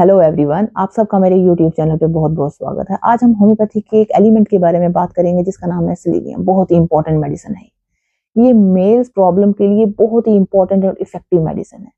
Hello everyone, आप सबका मेरे यूट्यूब चैनल पे बहुत बहुत स्वागत है। आज हम होम्योपैथी के एक एलिमेंट के बारे में बात करेंगे जिसका नाम है सेलेनियम। बहुत ही इंपॉर्टेंट मेडिसिन है। ये मेल्स प्रॉब्लम के लिए बहुत ही इंपॉर्टेंट और इफेक्टिव मेडिसिन है।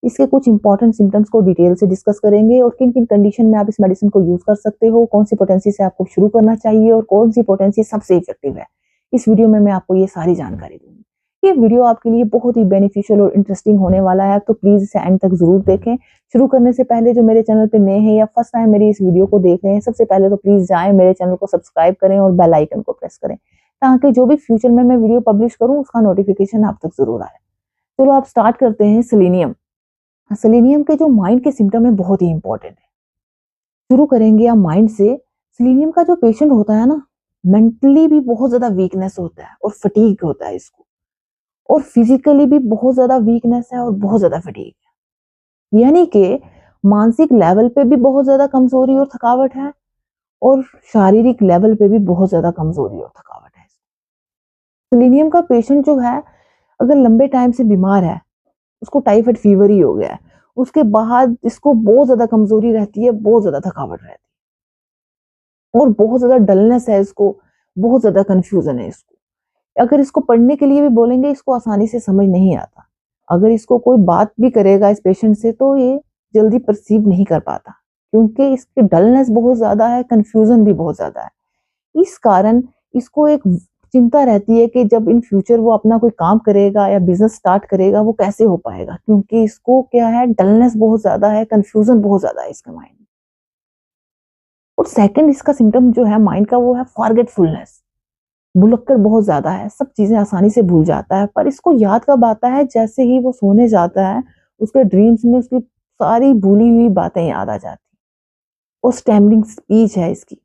इसके कुछ इंपॉर्टेंट सिम्टम्स को डिटेल से डिस्कस करेंगे और किन किन कंडीशन में आप इस मेडिसिन को यूज कर सकते हो, कौन सी पोटेंसी से आपको शुरू करना चाहिए और कौन सी पोटेंसी सबसे इफेक्टिव है। इस वीडियो में मैं आपको ये सारी जानकारी दूंगी। ये वीडियो आपके लिए बहुत ही बेनिफिशियल और इंटरेस्टिंग होने वाला है, तो प्लीज इसे एंड तक जरूर देखें। शुरू करने से पहले जो मेरे चैनल पे नए हैं या फर्स्ट टाइम मेरी इस वीडियो को देख रहे हैं, सबसे पहले तो प्लीज जाएं मेरे चैनल को सब्सक्राइब करें और बेल आइकन को प्रेस करें ताकि जो भी फ्यूचर में मैं वीडियो पब्लिश करूं उसका नोटिफिकेशन आप तक जरूर आए। चलो आप स्टार्ट करते हैं। सेलेनियम। सेलेनियम के जो माइंड के सिम्टम है बहुत ही इंपॉर्टेंट है। शुरू करेंगे आप माइंड से। सेलेनियम का जो पेशेंट होता है ना, मेंटली भी बहुत ज्यादा वीकनेस होता है और फटीग होता है इसको, और फिजिकली भी बहुत ज्यादा वीकनेस है और बहुत ज्यादा फटीग है। यानी कि मानसिक लेवल पे भी बहुत ज्यादा कमजोरी और थकावट है और शारीरिक लेवल पे भी बहुत ज्यादा कमजोरी और थकावट है। सेलेनियम का पेशेंट जो है, अगर लंबे टाइम से बीमार है, उसको टाइफाइड फीवर ही हो गया है, उसके बाद इसको बहुत ज्यादा कमजोरी रहती है, बहुत ज्यादा थकावट रहती है और बहुत ज्यादा डलनेस है इसको, बहुत ज्यादा कंफ्यूजन है इसको। अगर इसको पढ़ने के लिए भी बोलेंगे इसको आसानी से समझ नहीं आता। अगर इसको कोई बात भी करेगा इस पेशेंट से तो ये जल्दी परसीव नहीं कर पाता, क्योंकि इसकी डलनेस बहुत ज्यादा है, कंफ्यूजन भी बहुत ज्यादा है। इस कारण इसको एक चिंता रहती है कि जब इन फ्यूचर वो अपना कोई काम करेगा या बिजनेस स्टार्ट करेगा वो कैसे हो पाएगा, क्योंकि इसको क्या है, डलनेस बहुत ज्यादा है, कंफ्यूजन बहुत ज्यादा है इसके माइंड में। और सेकंड इसका सिम्टम जो है माइंड का, वो है फॉरगेटफुलनेस। भुलक्कड़ बहुत ज्यादा है, सब चीजें आसानी से भूल जाता है, पर इसको याद कब आता है, जैसे ही वो सोने जाता है उसके ड्रीम्स में उसकी सारी भूली हुई बातें याद आ जाती। और स्टैमरिंग स्पीच है इसकी।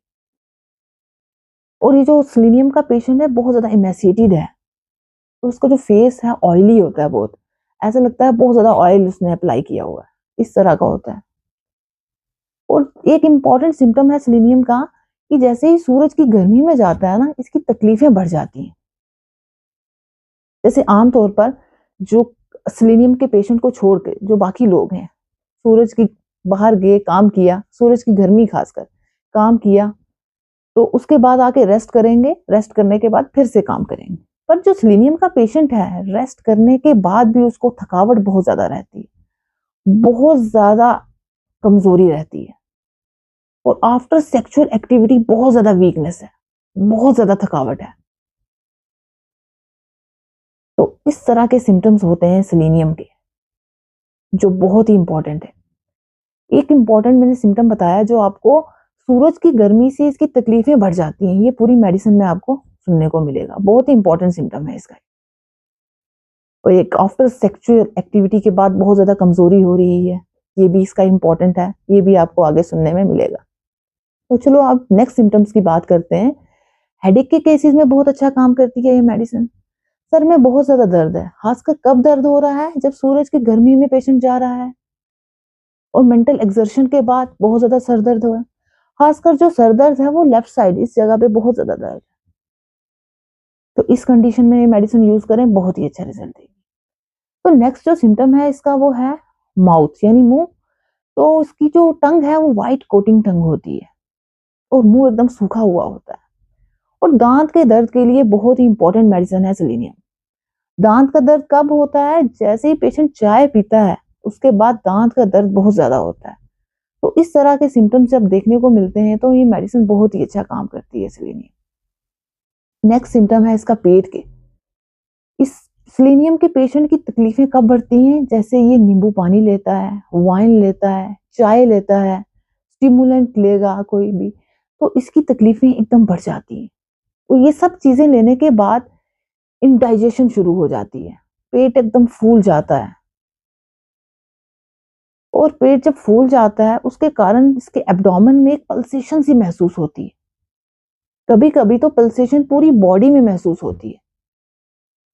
और ये जो सेलेनियम का पेशेंट है बहुत ज्यादा इमेसिएटेड है, और उसका जो फेस है ऑयली होता है बहुत, ऐसा लगता है बहुत ज्यादा ऑयल उसने अप्लाई किया हुआ है, इस तरह का होता है। और एक इम्पॉर्टेंट सिम्टम है सेलेनियम का कि जैसे ही सूरज की गर्मी में जाता है ना, इसकी तकलीफें बढ़ जाती हैं। जैसे आमतौर पर जो सेलेनियम के पेशेंट को छोड़ के जो बाकी लोग हैं, सूरज की बाहर गए, काम किया, सूरज की गर्मी खासकर काम किया, तो उसके बाद आके रेस्ट करेंगे, रेस्ट करने के बाद फिर से काम करेंगे। पर जो सेलेनियम का पेशेंट है, रेस्ट करने के बाद भी उसको थकावट बहुत ज्यादा रहती है, बहुत ज्यादा कमजोरी रहती है, और आफ्टर सेक्सुअल एक्टिविटी बहुत ज्यादा वीकनेस है, बहुत ज्यादा थकावट है। तो इस तरह के सिम्टम्स होते हैं सेलेनियम के, जो बहुत ही इंपॉर्टेंट है। एक इंपॉर्टेंट मैंने सिम्टम बताया जो आपको सूरज की गर्मी से इसकी तकलीफें बढ़ जाती हैं, ये पूरी मेडिसिन में आपको सुनने को मिलेगा। बहुत ही इंपॉर्टेंट सिम्टम है इसका। और एक आफ्टर सेक्सुअल एक्टिविटी के बाद बहुत ज्यादा कमजोरी हो रही है, ये भी इसका इंपॉर्टेंट है, ये भी आपको आगे सुनने में मिलेगा। तो चलो आप नेक्स्ट सिम्टम्स की बात करते हैं। हेडेक के केसेस में बहुत अच्छा काम करती है ये मेडिसिन। सर में बहुत ज्यादा दर्द है, खासकर कब दर्द हो रहा है, जब सूरज की गर्मी में पेशेंट जा रहा है और मेंटल एक्सर्शन के बाद बहुत ज्यादा सर दर्द हुआ है। खासकर जो सर दर्द है वो लेफ्ट साइड, इस जगह पे बहुत ज्यादा दर्द है। तो इस कंडीशन में ये मेडिसिन यूज करें, बहुत ही अच्छा रिजल्ट देगी। तो नेक्स्ट जो सिम्टम है इसका वो है माउथ यानी मुंह। तो उसकी जो टंग है वो व्हाइट कोटिंग टंग होती है और मुंह एकदम सूखा हुआ होता है। और दांत के दर्द के लिए बहुत ही इंपॉर्टेंट मेडिसिन है सेलेनियम। दांत का दर्द कब होता है, जैसे ही पेशेंट चाय पीता है उसके बाद दांत का दर्द बहुत ज्यादा होता है। तो इस तरह के सिम्टम्स जब देखने को मिलते हैं तो ये मेडिसिन बहुत ही अच्छा काम करती है सेलेनियम। नेक्स्ट सिम्टम है इसका पेट के। इस सेलेनियम के पेशेंट की तकलीफें कब बढ़ती हैं, जैसे ये नींबू पानी लेता है, वाइन लेता है, चाय लेता है, स्टिमुलेंट लेगा कोई भी, तो इसकी तकलीफें एकदम बढ़ जाती हैं। तो ये सब चीजें लेने के बाद इंडाइजेशन शुरू हो जाती है, पेट एकदम फूल जाता है। और पेट जब फूल जाता है उसके कारण इसके एब्डोमेन में एक पल्सेशन सी महसूस होती है, कभी कभी तो पल्सेशन पूरी बॉडी में महसूस होती है।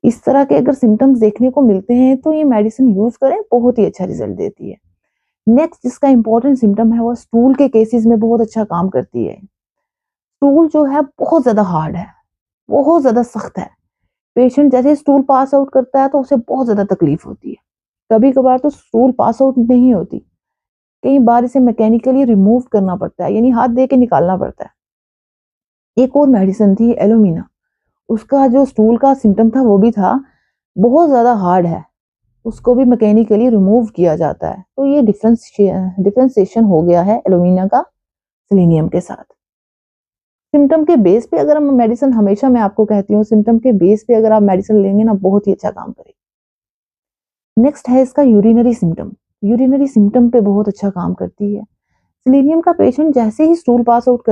इस तरह के अगर सिम्टम्स देखने को मिलते हैं तो ये मेडिसिन यूज करें, बहुत ही अच्छा रिजल्ट देती है। नेक्स्ट जिसका इंपॉर्टेंट सिम्टम है वो स्टूल के केसेस में बहुत अच्छा काम करती है। स्टूल जो है बहुत ज्यादा हार्ड है, बहुत ज्यादा सख्त है। पेशेंट जैसे स्टूल पास आउट करता है तो उसे बहुत ज्यादा तकलीफ होती है। कभी कभार तो स्टूल पास आउट नहीं होती, कई बार इसे मैकेनिकली रिमूव करना पड़ता है, यानी हाथ दे के निकालना पड़ता है। एक और मेडिसिन थी एलोमिना, उसका जो स्टूल का सिम्टम था वो भी था, बहुत ज़्यादा हार्ड है, उसको भी मैकेनिकली रिमूव किया जाता है। तो ये डिफरेंशिएशन हो गया है एलोमिना का सेलेनियम के साथ। सिम्टम के बेस पे अगर हम मेडिसिन, हमेशा मैं आपको कहती हूँ सिम्टम के बेस पे अगर आप मेडिसिन लेंगे ना, बहुत ही अच्छा काम करेगी। नेक्स्ट है इसका यूरिनरी सिम्टम। यूरिनरी सिम्टम पे बहुत अच्छा काम करती है। सेलेनियम का पेशेंट जैसे ही स्टूल पास आउट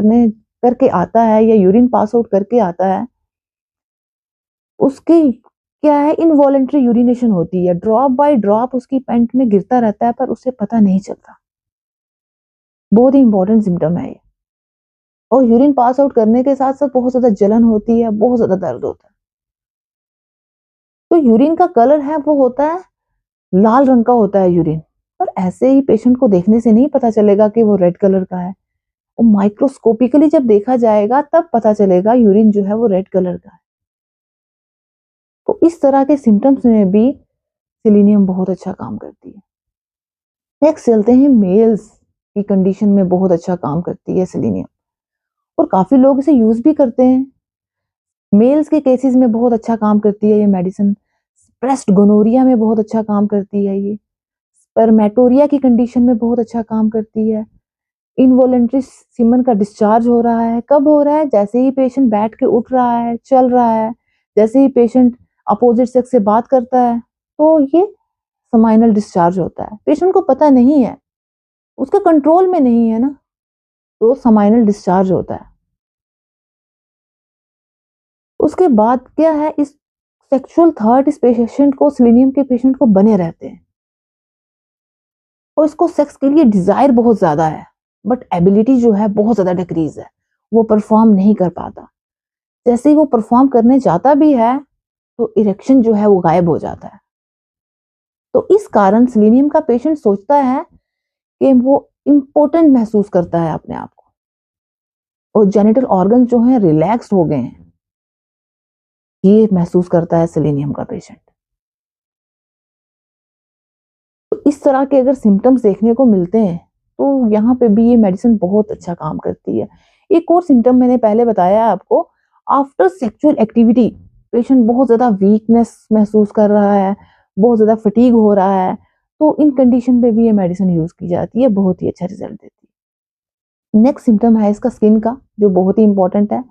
करके आता है या यूरिन पास आउट करके आता है, उसकी क्या है, इनवॉलेंट्री यूरिनेशन होती है, ड्रॉप बाय ड्रॉप उसकी पैंट में गिरता रहता है पर उसे पता नहीं चलता। बहुत ही इंपॉर्टेंट सिम्टम है ये। और यूरिन पास आउट करने के साथ साथ बहुत ज्यादा जलन होती है, बहुत ज्यादा दर्द होता है। तो यूरिन का कलर है वो होता है लाल रंग का होता है यूरिन, और ऐसे ही पेशेंट को देखने से नहीं पता चलेगा कि वो रेड कलर का है। और माइक्रोस्कोपिकली जब देखा जाएगा तब पता चलेगा यूरिन जो है वो रेड कलर का है। तो इस तरह के सिम्टम्स में भी सेलेनियम बहुत अच्छा काम करती है। नेक्स्ट चलते हैं मेल्स की कंडीशन में बहुत अच्छा काम करती है सेलेनियम, और काफी लोग इसे यूज भी करते हैं। मेल्स के केसेस में बहुत अच्छा काम करती है ये मेडिसिन। ब्रेस्ट गोनोरिया में बहुत अच्छा काम करती है ये। स्पर्मेटोरिया की कंडीशन में बहुत अच्छा काम करती है। इनवॉलेंट्री सीमन का डिस्चार्ज हो रहा है, कब हो रहा है, जैसे ही पेशेंट बैठ के उठ रहा है, चल रहा है, जैसे ही पेशेंट अपोजिट सेक्स से बात करता है, तो ये समाइनल डिस्चार्ज होता है। पेशेंट को पता नहीं है, उसके कंट्रोल में नहीं है ना, तो समाइनल डिस्चार्ज होता है। उसके बाद क्या है, इस सेक्सुअल थॉट इस पेशेंट को, सेलेनियम के पेशेंट को बने रहते हैं, और इसको सेक्स के लिए डिजायर बहुत ज्यादा है, बट एबिलिटी जो है बहुत ज्यादा डिक्रीज है, वो परफॉर्म नहीं कर पाता। जैसे ही वो परफॉर्म करने जाता भी है तो इरेक्शन जो है वो गायब हो जाता है। तो इस कारण सेलेनियम का पेशेंट सोचता है कि वो इम्पोर्टेंट महसूस करता है अपने आप को, और जेनिटल ऑर्गन जो है रिलैक्स हो गए हैं, ये महसूस करता है सेलेनियम का पेशेंट। तो इस तरह के अगर सिम्टम्स देखने को मिलते हैं तो यहाँ पे भी ये मेडिसिन बहुत अच्छा काम करती है। एक और सिम्टम मैंने पहले बताया आपको, आफ्टर सेक्सुअल एक्टिविटी पेशेंट बहुत ज्यादा वीकनेस महसूस कर रहा है, बहुत ज्यादा फटीग हो रहा है, तो इन कंडीशन पे भी ये मेडिसिन यूज की जाती है, बहुत ही अच्छा रिजल्ट देती है। नेक्स्ट सिम्टम है इसका स्किन का, जो बहुत ही इंपॉर्टेंट है।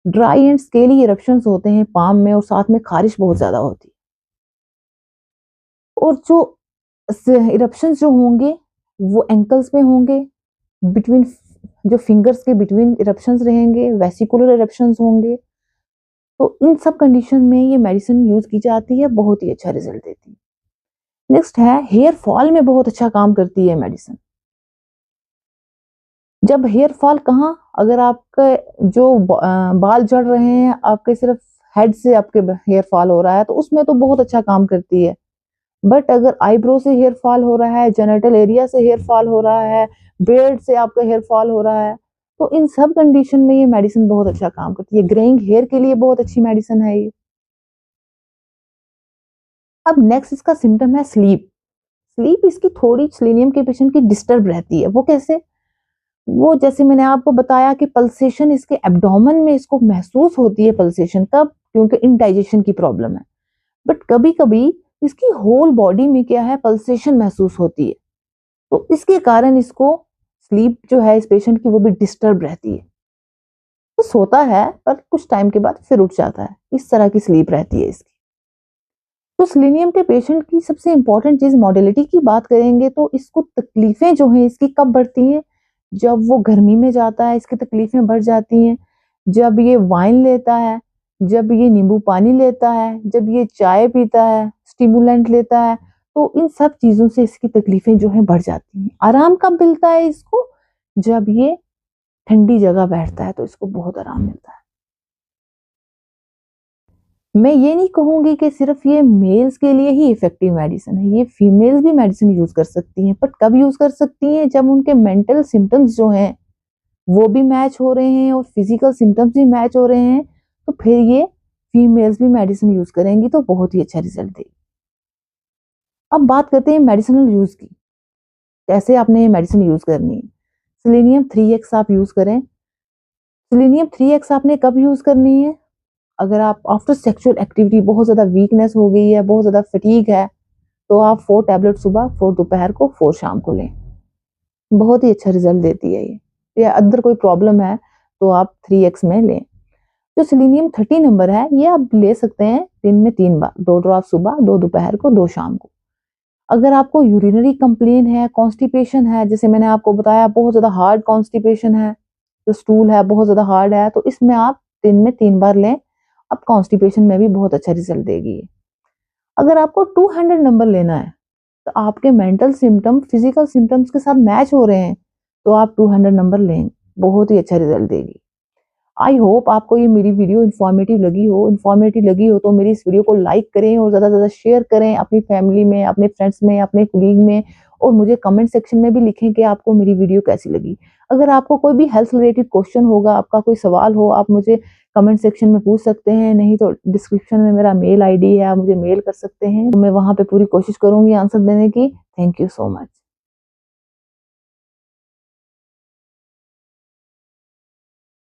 ड्राई एंड स्केली इरप्शंस होते हैं पाम में, और साथ में खारिश बहुत ज्यादा होती है। और जो इरप्शंस जो होंगे वो एंकल्स में होंगे, बिटवीन जो फिंगर्स के बिटवीन इरप्शंस रहेंगे, वेसिकुलर इरप्शंस होंगे। तो इन सब कंडीशन में ये मेडिसिन यूज की जाती है, बहुत ही अच्छा रिजल्ट देती है। नेक्स्ट है हेयर फॉल में बहुत अच्छा काम करती है मेडिसिन। जब हेयर फॉल कहाँ, अगर आपके जो बाल झड़ रहे हैं, आपके सिर्फ हेड से आपके हेयर फॉल हो रहा है, तो उसमें तो बहुत अच्छा काम करती है। बट अगर आईब्रो से हेयर फॉल हो रहा है, जेनिटल एरिया से हेयर फॉल हो रहा है, बियर्ड से आपका हेयर फॉल हो रहा है, तो इन सब कंडीशन में ये मेडिसिन बहुत अच्छा काम करती है। ग्रेइंग हेयर के लिए बहुत अच्छी मेडिसिन है ये। अब नेक्स्ट इसका सिम्टम है स्लीप। स्लीप इसकी थोड़ी सेलेनियम के पेशेंट की डिस्टर्ब रहती है। वो कैसे, वो जैसे मैंने आपको बताया कि पल्सेशन इसके एब्डोमेन में इसको महसूस होती है। पल्सेशन कब, क्योंकि इंडाइजेशन की प्रॉब्लम है। बट कभी कभी इसकी होल बॉडी में क्या है, पल्सेशन महसूस होती है। तो इसके कारण इसको स्लीप जो है इस पेशेंट की वो भी डिस्टर्ब रहती है। तो सोता है पर कुछ टाइम के बाद फिर उठ जाता है, इस तरह की स्लीप रहती है इसकी। तो सेलेनियम के पेशेंट की सबसे इंपॉर्टेंट चीज मोडिलिटी की बात करेंगे, तो इसको तकलीफें जो हैं इसकी कब बढ़ती हैं, जब वो गर्मी में जाता है इसकी तकलीफें बढ़ जाती हैं। जब ये वाइन लेता है, जब ये नींबू पानी लेता है, जब ये चाय पीता है, स्टिमुलेंट लेता है, तो इन सब चीजों से इसकी तकलीफें जो है बढ़ जाती हैं। आराम कब मिलता है इसको, जब ये ठंडी जगह बैठता है तो इसको बहुत आराम मिलता है। मैं ये नहीं कहूंगी कि सिर्फ ये मेल्स के लिए ही इफेक्टिव मेडिसिन है, ये फीमेल्स भी मेडिसिन यूज कर सकती हैं। बट कब यूज कर सकती हैं, जब उनके मेंटल सिम्टम्स जो हैं वो भी मैच हो रहे हैं और फिजिकल सिम्टम्स भी मैच हो रहे हैं, तो फिर ये फीमेल्स भी मेडिसिन यूज करेंगी तो बहुत ही अच्छा रिजल्ट देगी। अब बात करते हैं मेडिसिनल यूज की। कैसे आपने ये मेडिसिन यूज करनी है। सेलेनियम 3x आप यूज करें। सेलेनियम 3x आपने कब यूज करनी है? अगर आप आफ्टर सेक्सुअल एक्टिविटी बहुत ज्यादा वीकनेस हो गई है, बहुत ज्यादा फटीग है, तो आप 4 टैबलेट सुबह, 4 दोपहर को, 4 शाम को लें। बहुत ही अच्छा रिजल्ट देती है ये। या अदर कोई प्रॉब्लम है तो आप 3x में लें। जो सेलेनियम 30 नंबर है ये आप ले सकते हैं दिन में 3 बार, 2 ड्रॉप सुबह, 2 दोपहर को, 2 शाम को। अगर आपको यूरिनरी कंप्लेन है, कॉन्स्टिपेशन है, जैसे मैंने आपको बताया बहुत ज्यादा हार्ड कॉन्स्टिपेशन है, जो स्टूल है बहुत ज्यादा हार्ड है, तो इसमें आप दिन में 3 बार लें। अब कॉन्स्टिपेशन में भी बहुत अच्छा रिजल्ट देगी। अगर आपको 200 नंबर लेना है तो आपके मेंटल सिम्टम फिजिकल सिम्टम्स के साथ मैच हो रहे हैं तो आप 200 नंबर लें, बहुत ही अच्छा रिजल्ट देगी। आई होप आपको ये मेरी वीडियो इन्फॉर्मेटिव लगी हो तो मेरी इस वीडियो को लाइक करें और ज़्यादा से ज़्यादा शेयर करें अपनी फैमिली में, अपने फ्रेंड्स में, अपने कुलीग में, और मुझे कमेंट सेक्शन में भी लिखें कि आपको मेरी वीडियो कैसी लगी। अगर आपको कोई भी हेल्थ रिलेटेड क्वेश्चन होगा, आपका कोई सवाल हो, आप मुझे कमेंट सेक्शन में पूछ सकते हैं, नहीं तो डिस्क्रिप्शन में मेरा मेल आईडी है, आप मुझे मेल कर सकते हैं। मैं वहाँ पे पूरी कोशिश करूंगी आंसर देने की। Thank you so much.